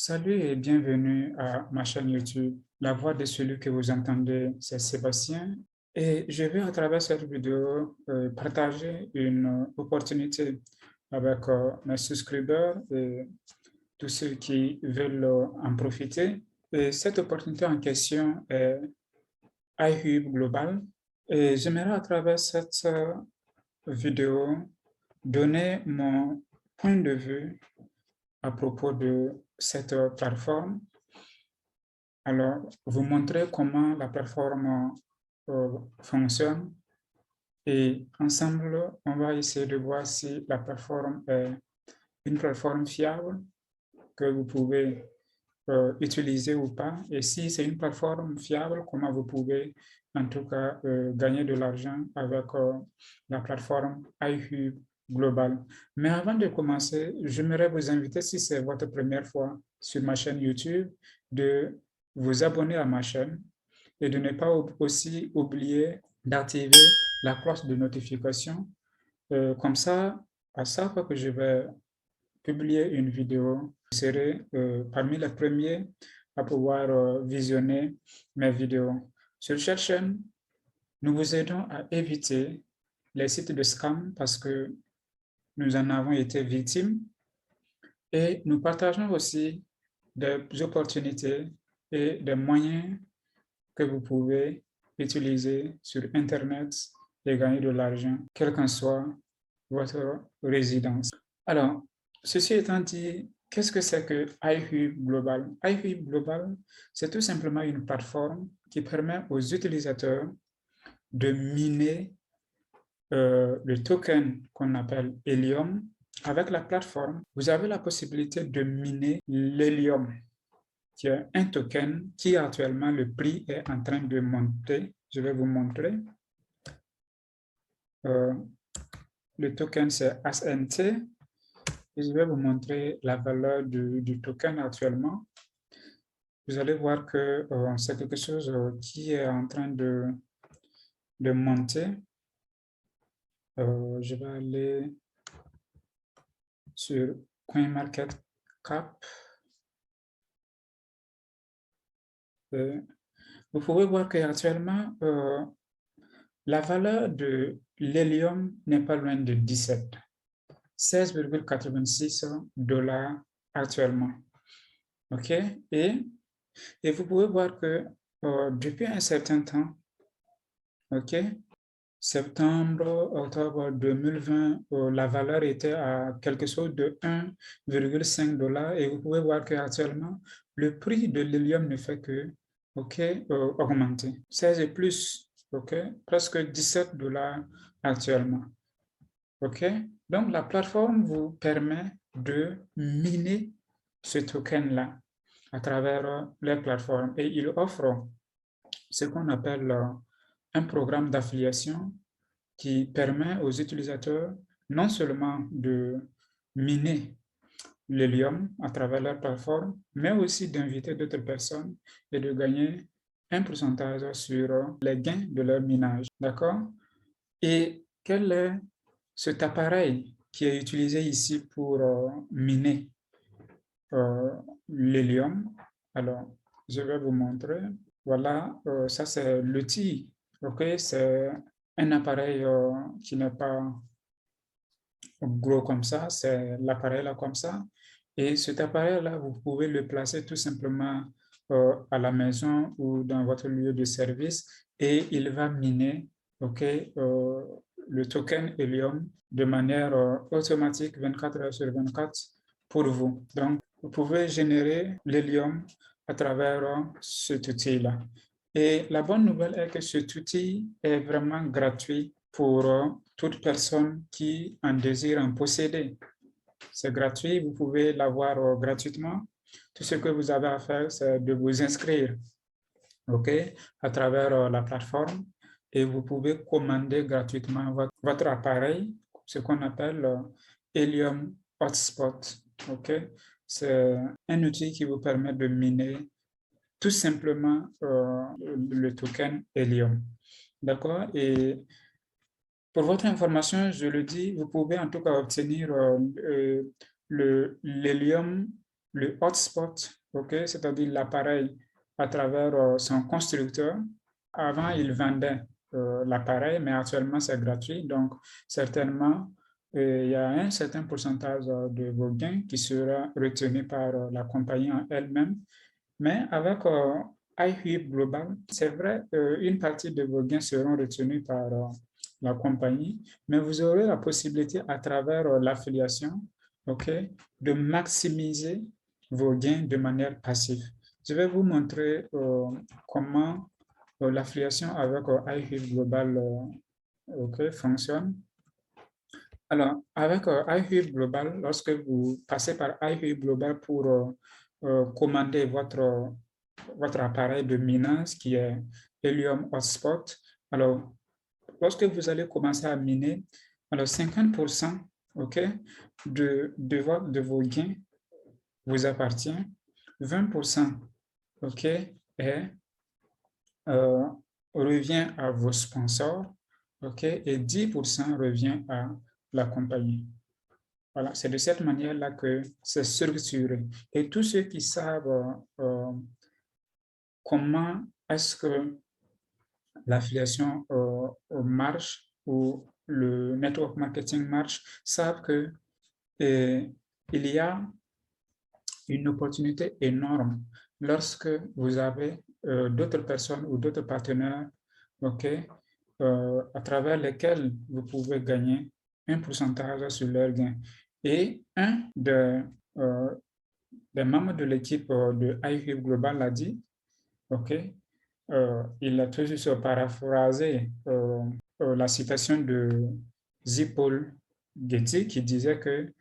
Salut et bienvenue à ma chaîne YouTube. La voix de celui que vous entendez, c'est Sébastien. Et je vais à travers cette vidéo partager une opportunité avec mes souscripteurs et tous ceux qui veulent en profiter. Et cette opportunité en question est iHub Global. Et j'aimerais à travers cette vidéo donner mon point de vue à propos de cette plateforme. Alors, vous montrer comment la plateforme fonctionne et ensemble, on va essayer de voir si la plateforme est une plateforme fiable que vous pouvez utiliser ou pas. Et si c'est une plateforme fiable, comment vous pouvez en tout cas gagner de l'argent avec la plateforme iHub Global. Mais avant de commencer, j'aimerais vous inviter, si c'est votre première fois sur ma chaîne YouTube, de vous abonner à ma chaîne et de ne pas aussi oublier d'activer la cloche de notification. Comme ça, à chaque fois que je vais publier une vidéo, vous serez parmi les premiers à pouvoir visionner mes vidéos. Sur cette chaîne, nous vous aidons à éviter les sites de scam parce que nous en avons été victimes et nous partageons aussi des opportunités et des moyens que vous pouvez utiliser sur Internet et gagner de l'argent, quelle qu'en soit votre résidence. Alors, ceci étant dit, qu'est-ce que c'est que iHub Global? iHub Global, c'est tout simplement une plateforme qui permet aux utilisateurs de miner le token qu'on appelle Helium. Avec la plateforme, vous avez la possibilité de miner l'Helium, qui est un token qui actuellement, le prix est en train de monter. Je vais vous montrer. Le token, c'est ASNT. Et je vais vous montrer la valeur du token actuellement. Vous allez voir que c'est quelque chose qui est en train de monter. Je vais aller sur CoinMarketCap. Vous pouvez voir qu'actuellement, la valeur de l'hélium n'est pas loin de 16,86 $ actuellement. OK? Et vous pouvez voir que depuis un certain temps, OK, septembre, octobre 2020, la valeur était à quelque chose de 1,5 $ et vous pouvez voir qu'actuellement, le prix de l'hélium ne fait que augmenter. 16 et plus, OK, presque 17 $ actuellement. OK, donc la plateforme vous permet de miner ce token-là à travers les plateformes et il offre ce qu'on appelle un programme d'affiliation qui permet aux utilisateurs non seulement de miner l'hélium à travers leur plateforme, mais aussi d'inviter d'autres personnes et de gagner un pourcentage sur les gains de leur minage. D'accord? Et quel est cet appareil qui est utilisé ici pour miner euh, l'hélium? Alors, je vais vous montrer. Voilà, ça c'est l'outil. OK, c'est un appareil qui n'est pas gros comme ça, c'est l'appareil là comme ça. Et cet appareil-là, vous pouvez le placer tout simplement à la maison ou dans votre lieu de service et il va miner le token Helium de manière automatique 24 heures sur 24 pour vous. Donc, vous pouvez générer l'Helium à travers cet outil-là. Et la bonne nouvelle est que cet outil est vraiment gratuit pour toute personne qui en désire en posséder. C'est gratuit, vous pouvez l'avoir gratuitement. Tout ce que vous avez à faire, c'est de vous inscrire à travers la plateforme et vous pouvez commander gratuitement votre appareil, ce qu'on appelle Helium Hotspot. C'est un outil qui vous permet de miner tout simplement le token Helium. D'accord? Et pour votre information, je le dis, vous pouvez en tout cas obtenir l'hélium le hotspot, ok, c'est-à-dire l'appareil à travers son constructeur. Avant, il vendait l'appareil, mais actuellement, c'est gratuit. Donc, certainement, il y a un certain pourcentage de vos gains qui sera retenu par la compagnie en elle-même. Mais avec iHub Global, c'est vrai, une partie de vos gains seront retenus par la compagnie, mais vous aurez la possibilité à travers l'affiliation, ok, de maximiser vos gains de manière passive. Je vais vous montrer comment l'affiliation avec iHub Global ok, fonctionne. Alors, avec iHub Global, lorsque vous passez par iHub Global pour commander votre appareil de minage qui est Helium Hotspot, alors, lorsque vous allez commencer à miner, alors 50% ok, de vos gains vous appartient, 20% ok, est, euh, revient à vos sponsors, ok, et 10% revient à la compagnie. Voilà, c'est de cette manière-là que c'est structuré. Et tous ceux qui savent comment est-ce que l'affiliation marche ou le network marketing marche, savent que il y a une opportunité énorme lorsque vous avez d'autres personnes ou d'autres partenaires, ok, à travers lesquels vous pouvez gagner un pourcentage sur leur gain. Et un des membres de l'équipe de iHub Global l'a dit, ok, il a tout juste paraphrasé la citation de Zipol Getty qui disait que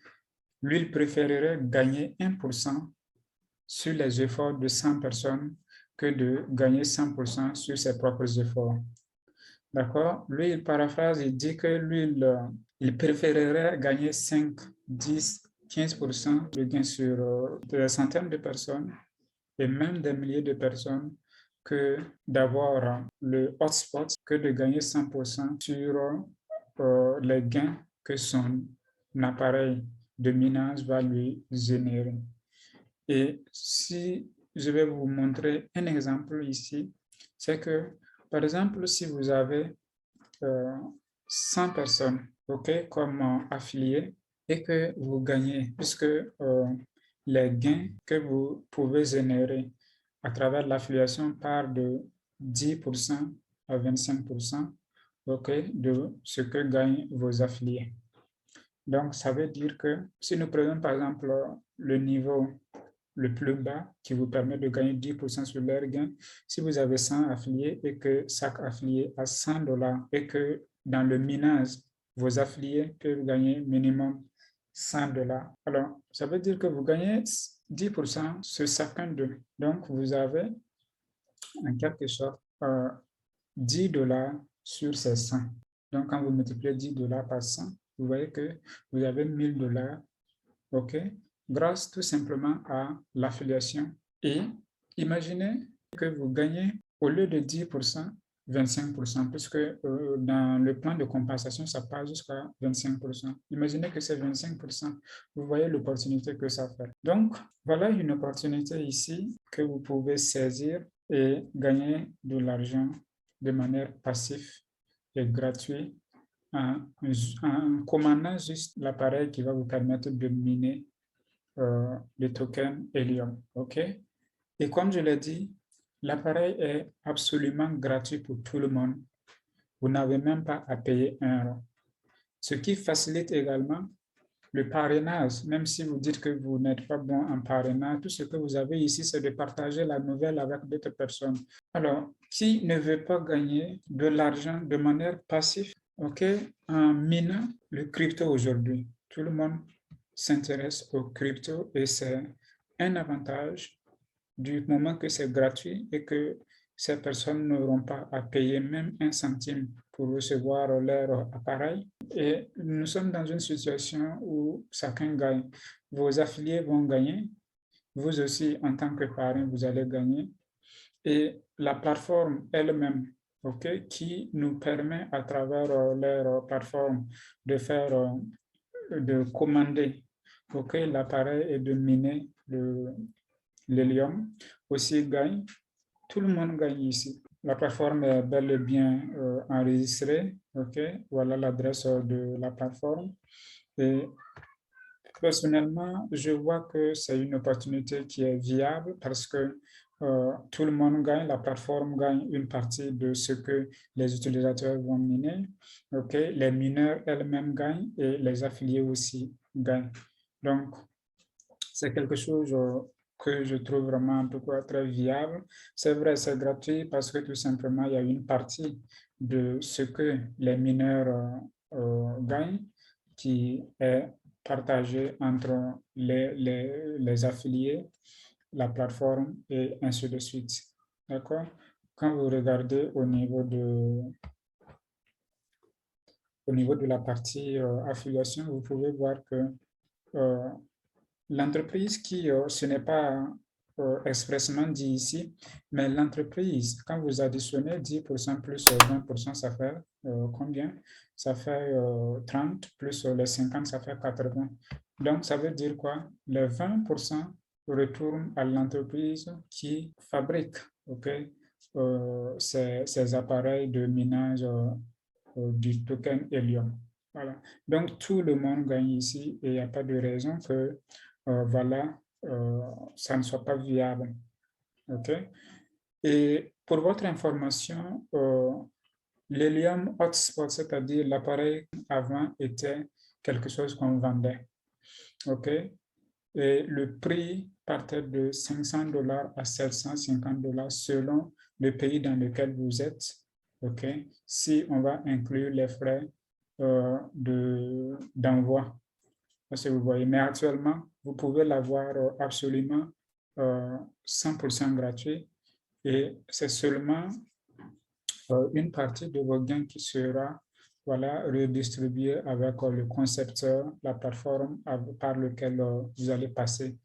lui, il préférerait gagner 1% sur les efforts de 100 personnes que de gagner 100% sur ses propres efforts. D'accord? Lui, il paraphrase, il dit que lui, il préférerait gagner 5, 10, 15% de gains sur des centaines de personnes et même des milliers de personnes que d'avoir le hotspot, que de gagner 100% sur les gains que son appareil de minage va lui générer. Et si je vais vous montrer un exemple ici, c'est que, par exemple, si vous avez 100 personnes, ok, comme affiliés, et que vous gagnez, puisque les gains que vous pouvez générer à travers l'affiliation partent de 10% à 25%, ok, de ce que gagnent vos affiliés. Donc, ça veut dire que si nous prenons par exemple le niveau le plus bas qui vous permet de gagner 10% sur leur gain, si vous avez 100 affiliés et que chaque affilié a 100 dollars et que dans le minage, vos affiliés peuvent gagner minimum 100 dollars. Alors, ça veut dire que vous gagnez 10% sur chacun d'eux. Donc, vous avez en quelque sorte 10 dollars sur ces 100. Donc, quand vous multipliez 10 dollars par 100, vous voyez que vous avez 1000 dollars, ok, grâce tout simplement à l'affiliation. Et imaginez que vous gagnez au lieu de 10%, 25%, puisque dans le plan de compensation, ça part jusqu'à 25%. Imaginez que c'est 25%. Vous voyez l'opportunité que ça fait. Donc, voilà une opportunité ici que vous pouvez saisir et gagner de l'argent de manière passive et gratuite en commandant juste l'appareil qui va vous permettre de miner le token Helium. OK? Et comme je l'ai dit, l'appareil est absolument gratuit pour tout le monde. Vous n'avez même pas à payer €1. Ce qui facilite également le parrainage, même si vous dites que vous n'êtes pas bon en parrainage, tout ce que vous avez ici, c'est de partager la nouvelle avec d'autres personnes. Alors, qui ne veut pas gagner de l'argent de manière passive, ok, en minant le crypto aujourd'hui? Tout le monde s'intéresse au crypto et c'est un avantage du moment que c'est gratuit et que ces personnes n'auront pas à payer même un centime pour recevoir leur appareil. Et nous sommes dans une situation où chacun gagne. Vos affiliés vont gagner, vous aussi, en tant que parrain, vous allez gagner. Et la plateforme elle-même, ok, qui nous permet à travers leur plateforme de faire, de commander OK, l'appareil est de miner l'hélium, aussi gagne. Tout le monde gagne ici. La plateforme est bel et bien enregistrée. OK, voilà l'adresse de la plateforme. Et personnellement, je vois que c'est une opportunité qui est viable parce que tout le monde gagne, la plateforme gagne une partie de ce que les utilisateurs vont miner. OK, les mineurs elles-mêmes gagnent et les affiliés aussi gagnent. Donc, c'est quelque chose que je trouve vraiment en tout cas très viable. C'est vrai, c'est gratuit parce que tout simplement, il y a une partie de ce que les mineurs gagnent qui est partagée entre les affiliés, la plateforme et ainsi de suite. D'accord? Quand vous regardez au niveau de la partie affiliation, vous pouvez voir que euh, l'entreprise qui, ce n'est pas expressement dit ici, mais l'entreprise, quand vous additionnez 10% plus 20%, ça fait combien? Ça fait 30 plus les 50, ça fait 80. Donc, ça veut dire quoi? Les 20% retournent à l'entreprise qui fabrique, OK, ces appareils de minage du token Helium. Voilà. Donc, tout le monde gagne ici et il n'y a pas de raison que voilà, ça ne soit pas viable. OK? Et pour votre information, l'Helium Hotspot, c'est-à-dire l'appareil avant, était quelque chose qu'on vendait. OK? Et le prix partait de 500 $ à 750 $ selon le pays dans lequel vous êtes. OK? Si on va inclure les frais d'envoi. Parce que vous voyez, mais actuellement, vous pouvez l'avoir absolument 100% gratuit et c'est seulement une partie de vos gains qui sera voilà, redistribuée avec le concepteur, la plateforme par laquelle vous allez passer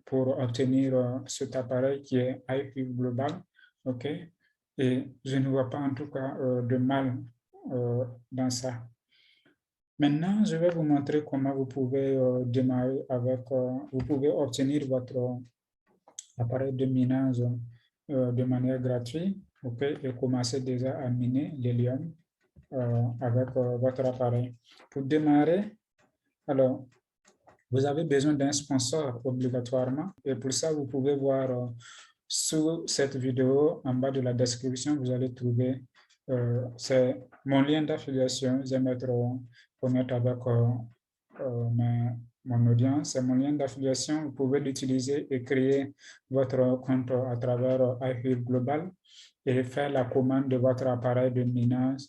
pour obtenir cet appareil qui est iFeel Global. OK? Et je ne vois pas en tout cas de mal dans ça. Maintenant, je vais vous montrer comment vous pouvez démarrer avec, vous pouvez obtenir votre appareil de minage de manière gratuite, OK, et commencer déjà à miner l'hélium avec votre appareil. Pour démarrer, alors, vous avez besoin d'un sponsor obligatoirement et pour ça, vous pouvez voir sous cette vidéo, en bas de la description, vous allez trouver, c'est mon lien d'affiliation. Je vais mettre avec mon audience. C'est mon lien d'affiliation. Vous pouvez l'utiliser et créer votre compte à travers iFeel Global et faire la commande de votre appareil de minage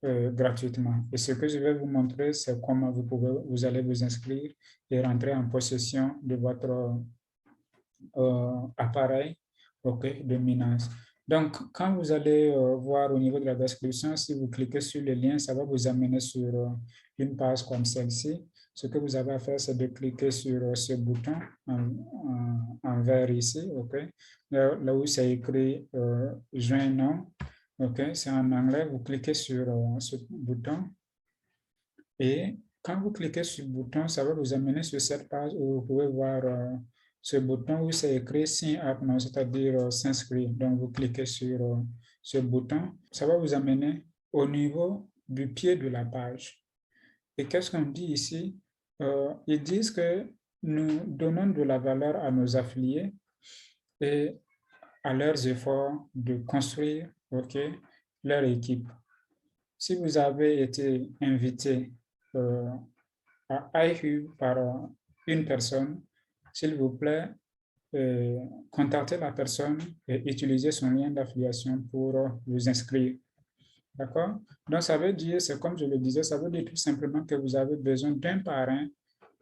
gratuitement. Et ce que je vais vous montrer, c'est comment vous allez vous inscrire et rentrer en possession de votre appareil de minage. Donc, quand vous allez voir au niveau de la description, si vous cliquez sur le lien, ça va vous amener sur une page comme celle-ci. Ce que vous avez à faire, c'est de cliquer sur ce bouton en vert ici, OK? Là où c'est écrit Join Now, OK? C'est en anglais. Vous cliquez sur ce bouton et quand vous cliquez sur le bouton, ça va vous amener sur cette page où vous pouvez voir ce bouton où c'est écrit Sign Up, c'est-à-dire s'inscrire. Donc, vous cliquez sur ce bouton. Ça va vous amener au niveau du pied de la page. Et qu'est-ce qu'on dit ici? Ils disent que nous donnons de la valeur à nos affiliés et à leurs efforts de construire leur équipe. Si vous avez été invité à iHub par une personne, s'il vous plaît, contactez la personne et utilisez son lien d'affiliation pour vous inscrire. D'accord? Donc, ça veut dire, c'est comme je le disais, ça veut dire tout simplement que vous avez besoin d'un parrain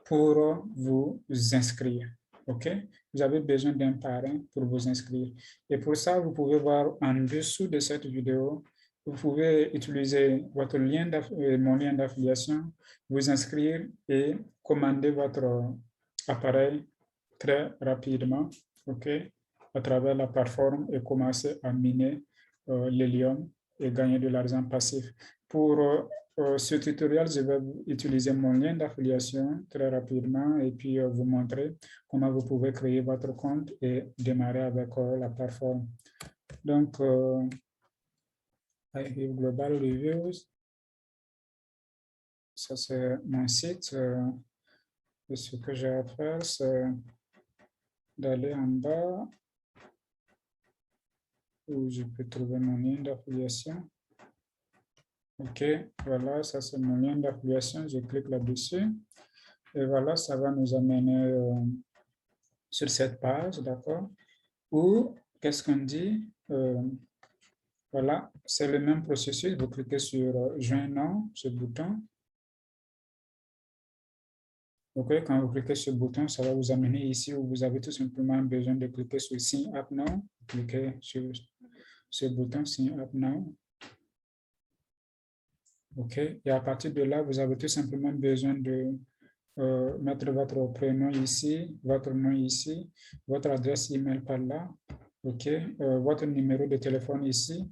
pour vous inscrire. OK? Vous avez besoin d'un parrain pour vous inscrire. Et pour ça, vous pouvez voir en dessous de cette vidéo, vous pouvez utiliser votre lien mon lien d'affiliation, vous inscrire et commander votre appareil très rapidement, OK, à travers la plateforme et commencer à miner l'hélium et gagner de l'argent passif. Pour ce tutoriel, je vais utiliser mon lien d'affiliation très rapidement et puis vous montrer comment vous pouvez créer votre compte et démarrer avec la plateforme. Donc, iHeave Global Reviews, ça c'est mon site. Et ce que j'ai à faire, c'est d'aller en bas où je peux trouver mon lien d'affiliation. OK, voilà, ça c'est mon lien d'affiliation. Je clique là-dessus. Et voilà, ça va nous amener sur cette page, d'accord? Ou, qu'est-ce qu'on dit? Voilà, c'est le même processus. Vous cliquez sur Joindre, ce bouton. OK, quand vous cliquez sur le bouton, ça va vous amener ici où vous avez tout simplement besoin de cliquer sur Sign Up Now. Cliquez sur ce bouton Sign Up Now. OK, et à partir de là, vous avez tout simplement besoin de mettre votre prénom ici, votre nom ici, votre adresse email par là, OK, votre numéro de téléphone ici,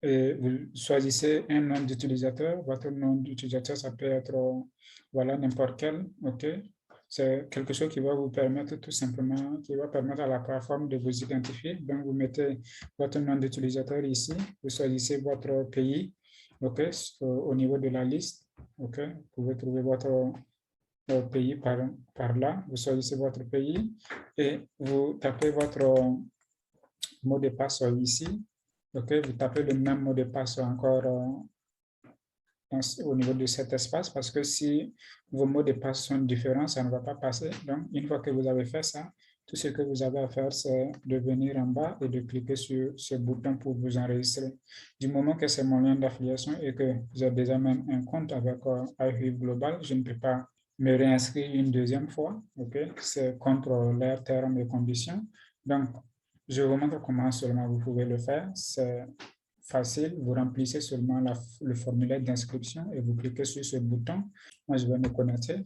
et vous choisissez un nom d'utilisateur. Votre nom d'utilisateur, ça peut être voilà, n'importe quel, OK. C'est quelque chose qui va vous permettre tout simplement, qui va permettre à la plateforme de vous identifier. Donc, vous mettez votre nom d'utilisateur ici, vous choisissez votre pays, OK, au niveau de la liste, OK. Vous pouvez trouver votre pays par là, vous choisissez votre pays et vous tapez votre mot de passe ici. OK, vous tapez le même mot de passe encore au niveau de cet espace parce que si vos mots de passe sont différents, ça ne va pas passer. Donc, une fois que vous avez fait ça, tout ce que vous avez à faire, c'est de venir en bas et de cliquer sur ce bouton pour vous enregistrer. Du moment que c'est mon lien d'affiliation et que j'ai déjà même un compte avec iHeave Global, je ne peux pas me réinscrire une deuxième fois. OK, c'est contre leurs termes et conditions. Donc, je vous montre comment seulement vous pouvez le faire. C'est facile, vous remplissez seulement le formulaire d'inscription et vous cliquez sur ce bouton. Moi, je vais me connecter.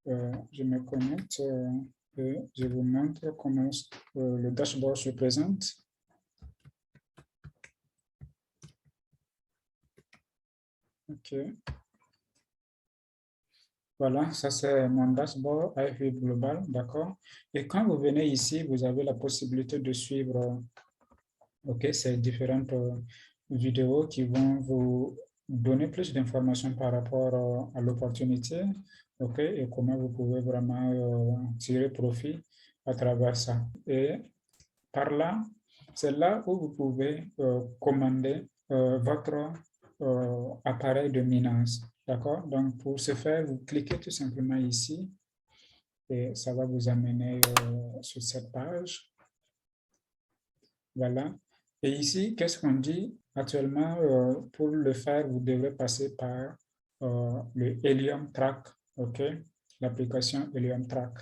Je me connecte et je vous montre comment le dashboard se présente. OK. Voilà, ça c'est mon dashboard iHeave Global, d'accord? Et quand vous venez ici, vous avez la possibilité de suivre ces différentes vidéos qui vont vous donner plus d'informations par rapport à l'opportunité, et comment vous pouvez vraiment tirer profit à travers ça. Et par là, c'est là où vous pouvez commander votre appareil de minage. D'accord? Donc, pour ce faire, vous cliquez tout simplement ici et ça va vous amener sur cette page. Voilà. Et ici, qu'est-ce qu'on dit? Actuellement, pour le faire, vous devez passer par le Helium Track, OK? L'application Helium Track.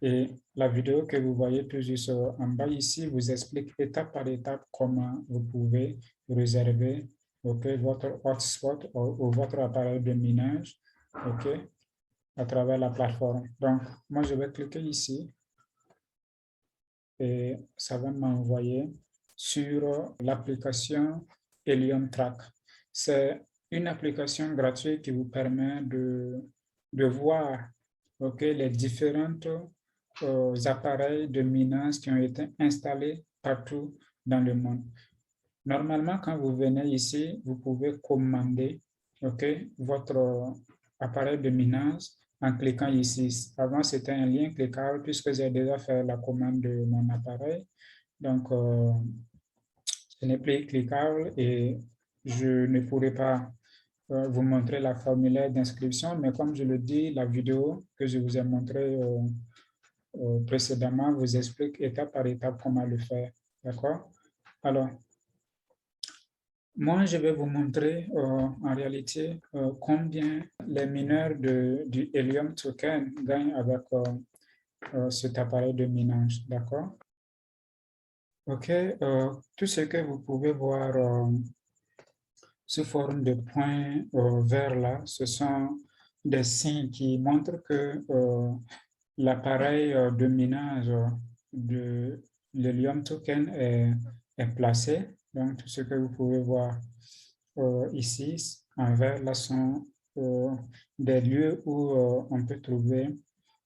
Et la vidéo que vous voyez tout juste en bas ici vous explique étape par étape comment vous pouvez réserver votre hotspot ou votre appareil de minage à travers la plateforme. Donc, moi, je vais cliquer ici et ça va m'envoyer sur l'application Helium Track. C'est une application gratuite qui vous permet de voir les différentes appareils de minage qui ont été installés partout dans le monde. Normalement, quand vous venez ici, vous pouvez commander votre appareil de minage en cliquant ici. Avant, c'était un lien cliquable puisque j'ai déjà fait la commande de mon appareil. Donc, ce n'est plus cliquable et je ne pourrai pas vous montrer la formulaire d'inscription, mais comme je le dis, la vidéo que je vous ai montrée précédemment vous explique étape par étape comment le faire. D'accord? Alors, moi, je vais vous montrer en réalité combien les mineurs du Helium Token gagnent avec cet appareil de minage. D'accord? OK. Tout ce que vous pouvez voir sous forme de points verts là, ce sont des signes qui montrent que l'appareil de minage de l'Helium Token est placé. Donc, tout ce que vous pouvez voir ici, en vert, là sont des lieux où on peut trouver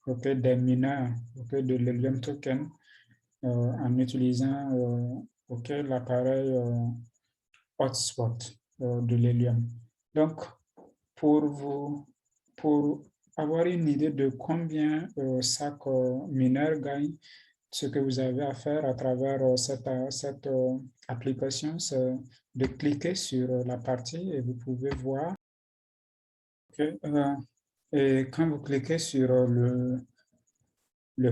des mineurs de l'Helium token en utilisant l'appareil hotspot de l'hélium. Donc, pour vous, pour avoir une idée de combien chaque mineur gagne, ce que vous avez à faire à travers cette application, c'est de cliquer sur la partie et vous pouvez voir que et quand vous cliquez sur le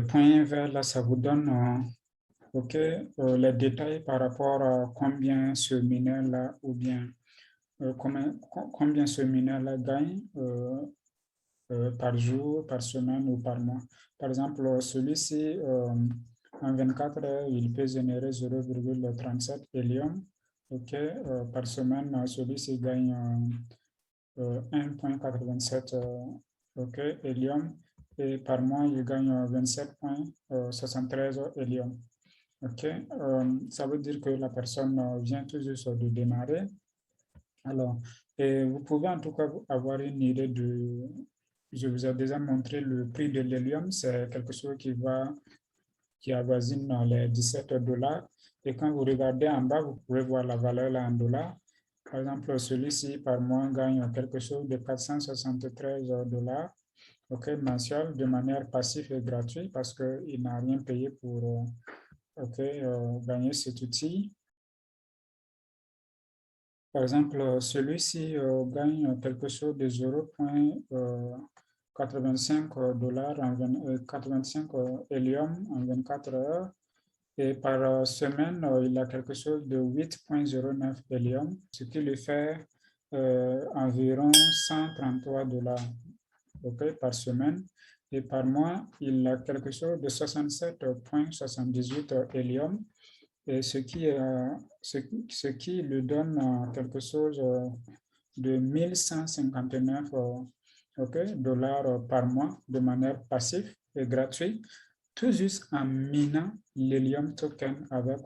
point vert, là, ça vous donne les détails par rapport à combien ce mineur-là ou bien combien ce mineur-là gagne par jour, par semaine ou par mois. Par exemple, celui-ci, en 24 heures, il peut générer 0,37 hélium. Par semaine, celui-ci gagne 1,87 hélium et par mois, il gagne 27,73 hélium. Ça veut dire que la personne vient tout juste de démarrer. Alors, et vous pouvez en tout cas avoir une idée de... Je vous ai déjà montré le prix de l'hélium, c'est quelque chose qui avoisine dans les 17 dollars. Et quand vous regardez en bas, vous pouvez voir la valeur là en dollars. Par exemple, celui-ci par mois gagne quelque chose de 473 dollars mensuel de manière passive et gratuite parce qu'il n'a rien payé pour gagner cet outil. Par exemple, celui-ci gagne quelque chose de 0,85 dollars, 85 hélium en 24 heures. Et par semaine, il a quelque chose de 8,09 hélium, ce qui lui fait environ 133 dollars par semaine. Et par mois, il a quelque chose de 67,78 hélium, et ce qui lui donne quelque chose de 1159 dollars par mois de manière passive et gratuite, tout juste en minant l'Helium token avec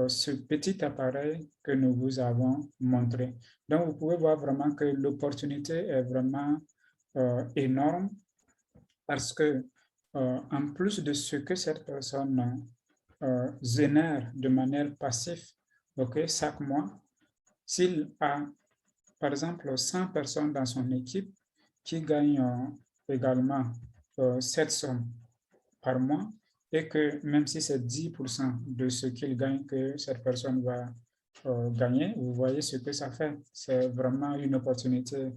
ce petit appareil que nous vous avons montré. Donc, vous pouvez voir vraiment que l'opportunité est vraiment énorme parce que, en plus de ce que cette personne génère de manière passive chaque mois, s'il a par exemple 100 personnes dans son équipe qui gagnent également cette somme par mois et que même si c'est 10% de ce qu'il gagne que cette personne va gagner, vous voyez ce que ça fait. C'est vraiment une opportunité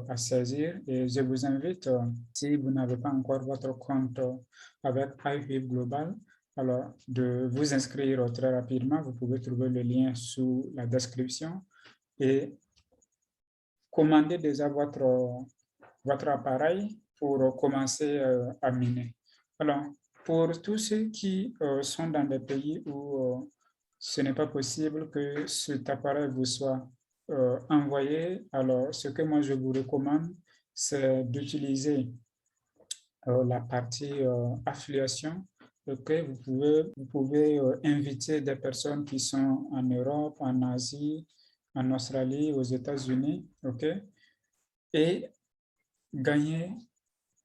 à saisir et je vous invite, si vous n'avez pas encore votre compte avec iWave Global, alors de vous inscrire très rapidement. Vous pouvez trouver le lien sous la description et commander déjà votre appareil pour commencer à miner. Alors, pour tous ceux qui sont dans des pays où ce n'est pas possible que cet appareil vous soit envoyé, alors ce que moi je vous recommande, c'est d'utiliser la partie affiliation. Vous pouvez inviter des personnes qui sont en Europe, en Asie, en Australie, aux États-Unis, et gagner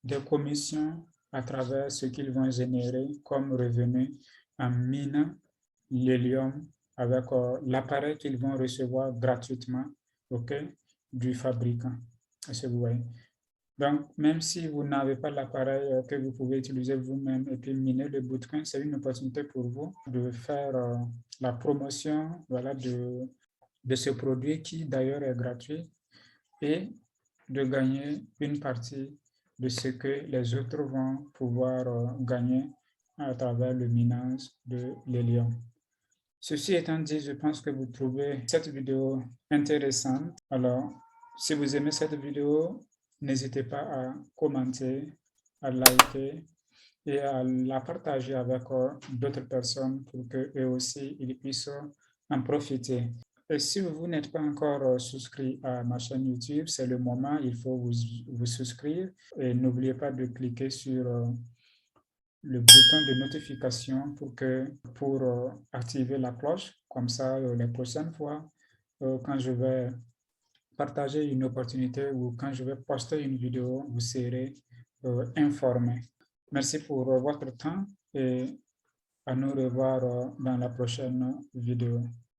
des commissions à travers ce qu'ils vont générer comme revenus en minant l'hélium avec l'appareil qu'ils vont recevoir gratuitement du fabricant. Est-ce que vous voyez? Donc, même si vous n'avez pas l'appareil que vous pouvez utiliser vous-même et puis miner le bootcoin, c'est une opportunité pour vous de faire la promotion de ce produit qui d'ailleurs est gratuit et de gagner une partie de ce que les autres vont pouvoir gagner à travers le minage de l'hélium. Ceci étant dit, je pense que vous trouvez cette vidéo intéressante. Alors, si vous aimez cette vidéo, n'hésitez pas à commenter, à liker et à la partager avec d'autres personnes pour qu'eux aussi ils puissent en profiter. Et si vous n'êtes pas encore souscrit à ma chaîne YouTube, c'est le moment, il faut vous souscrire. Et n'oubliez pas de cliquer sur le bouton de notification pour activer la cloche. Comme ça, les prochaines fois, quand je vais partager une opportunité ou quand je vais poster une vidéo, vous serez informé. Merci pour votre temps et à nous revoir dans la prochaine vidéo.